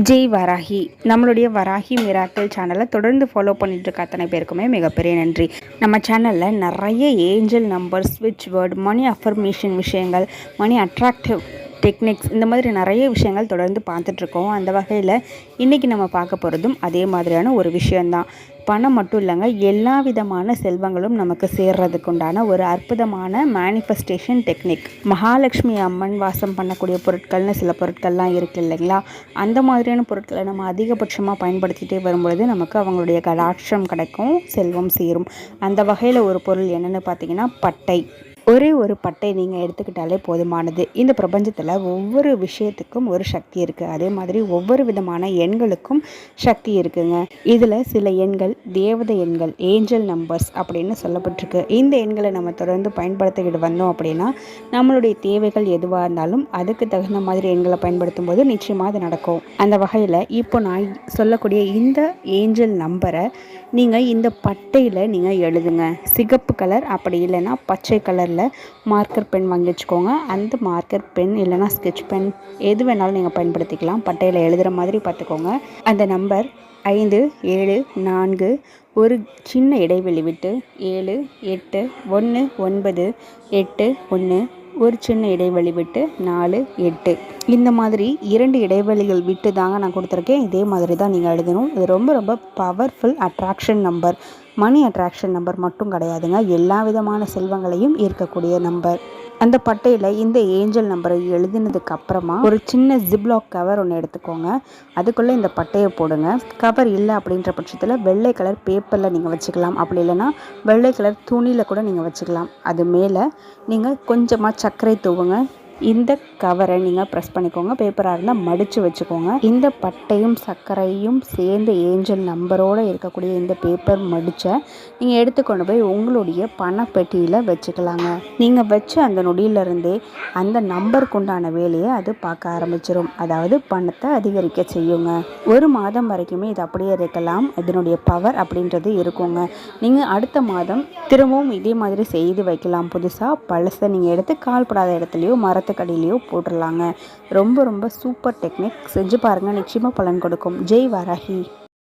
ஜெய் வராகி. நம்மளுடைய வராகி மிராக்கிள் சேனலை தொடர்ந்து ஃபாலோ பண்ணிட்டு இருக்க அத்தனை பேருக்குமே மிகப்பெரிய நன்றி. நம்ம சேனலில் நிறைய ஏஞ்சல் நம்பர், ஸ்விட்ச் வேர்டு, மணி அஃபர்மேஷன் விஷயங்கள், மணி அட்ராக்டிவ் டெக்னிக்ஸ், இந்த மாதிரி நிறைய விஷயங்கள் தொடர்ந்து பார்த்துட்ருக்கோம். அந்த வகையில் இன்றைக்கி நம்ம பார்க்க போகிறதும் அதே மாதிரியான ஒரு விஷயந்தான். பணம் மட்டும் இல்லைங்க, எல்லா விதமான செல்வங்களும் நமக்கு சேர்றதுக்கு உண்டான ஒரு அற்புதமான மேனிஃபெஸ்டேஷன் டெக்னிக். மகாலட்சுமி அம்மன் வாசம் பண்ணக்கூடிய பொருட்கள்னு சில பொருட்கள்லாம் இருக்குது இல்லைங்களா? அந்த மாதிரியான பொருட்களை நம்ம அதிகபட்சமாக பயன்படுத்திகிட்டே வரும்பொழுது நமக்கு அவங்களுடைய கடாட்சம் கிடைக்கும், செல்வம் சேரும். அந்த வகையில் ஒரு பொருள் என்னென்னு பார்த்தீங்கன்னா பட்டை. ஒரே ஒரு பட்டை நீங்கள் எடுத்துக்கிட்டாலே போதுமானது. இந்த பிரபஞ்சத்தில் ஒவ்வொரு விஷயத்துக்கும் ஒரு சக்தி இருக்குது. அதே மாதிரி ஒவ்வொரு விதமான எண்களுக்கும் சக்தி இருக்குங்க. இதில் சில எண்கள் தேவதை எண்கள், ஏஞ்சல் நம்பர்ஸ் அப்படின்னு சொல்லப்பட்டிருக்கு. இந்த எண்களை நம்ம தொடர்ந்து பயன்படுத்திக்கிட்டு வந்தோம் அப்படின்னா நம்மளுடைய தேவைகள் எதுவாக இருந்தாலும் அதுக்கு தகுந்த மாதிரி எண்களை பயன்படுத்தும் போது நிச்சயமாக அது நடக்கும். அந்த வகையில் இப்போ நான் சொல்லக்கூடிய இந்த ஏஞ்சல் நம்பரை நீங்கள் இந்த பட்டையில் நீங்கள் எழுதுங்க. சிகப்பு கலர், அப்படி இல்லைன்னா பச்சை கலரில் மார்க்கர் பென் வாங்கி வச்சுக்கோங்க. அந்த மார்க்கர் பென் இல்லைனா ஸ்கெட்ச் பென் எது வேணாலும் நீங்கள் பயன்படுத்திக்கலாம். பட்டையில் எழுதுகிற மாதிரி பார்த்துக்கோங்க. அந்த நம்பர் 5 7 4 ஒரு சின்ன இடைவெளி விட்டு 7 8 1 9 8 1 ஒரு சின்ன இடைவெளி விட்டு 4 8 இந்த மாதிரி 2 இடைவெளிகள் விட்டு தாங்க நான் கொடுத்துருக்கேன். இதே மாதிரி தான் நீங்கள் எழுதணும். இது ரொம்ப ரொம்ப powerful attraction number. Money attraction number மட்டும் கிடையாதுங்க, எல்லா விதமான செல்வங்களையும் ஈர்க்கக்கூடிய நம்பர். அந்த பட்டையில் இந்த ஏஞ்சல் நம்பரை எழுதினதுக்கு அப்புறமா ஒரு சின்ன ஜிப்லாக் கவர் ஒன்று எடுத்துக்கோங்க. அதுக்குள்ளே இந்த பட்டையை போடுங்க. கவர் இல்லை அப்படின்ற பட்சத்தில் வெள்ளை கலர் பேப்பரில் நீங்கள் வச்சுக்கலாம். அப்படி இல்லைன்னா வெள்ளை கலர் துணியில் கூட நீங்கள் வச்சுக்கலாம். அது மேலே நீங்கள் கொஞ்சமாக சர்க்கரை தூவுங்க. இந்த கவரை நீங்கள் ப்ரெஸ் பண்ணிக்கோங்க. பேப்பராக இருந்தால் மடித்து வச்சுக்கோங்க. இந்த பட்டையும் சர்க்கரையும் சேர்ந்து ஏஞ்சல் நம்பரோடு இருக்கக்கூடிய இந்த பேப்பர் மடித்த நீங்கள் எடுத்துக்கொண்டு போய் உங்களுடைய பணப்பெட்டியில் வச்சுக்கலாங்க. நீங்கள் வச்ச அந்த நொடியிலிருந்தே அந்த நம்பருக்கு உண்டான வேலையை அது பார்க்க ஆரம்பிச்சிடும். அதாவது பணத்தை அதிகரிக்க செய்யுங்க. 1 மாதம் வரைக்குமே இது அப்படியே இருக்கலாம். இதனுடைய பவர் அப்படின்றது இருக்குங்க. நீங்கள் அடுத்த மாதம் திரும்பவும் இதே மாதிரி செய்து வைக்கலாம். புதுசாக பழசை நீங்கள் எடுத்து கால்படாத இடத்துலையோ மரத்துக்கடியிலையோ போட்டுடலாங்க. ரொம்ப ரொம்ப சூப்பர் டெக்னிக். செஞ்சு பாருங்கள், நிச்சயமாக பலன் கொடுக்கும். ஜெய் வராகி.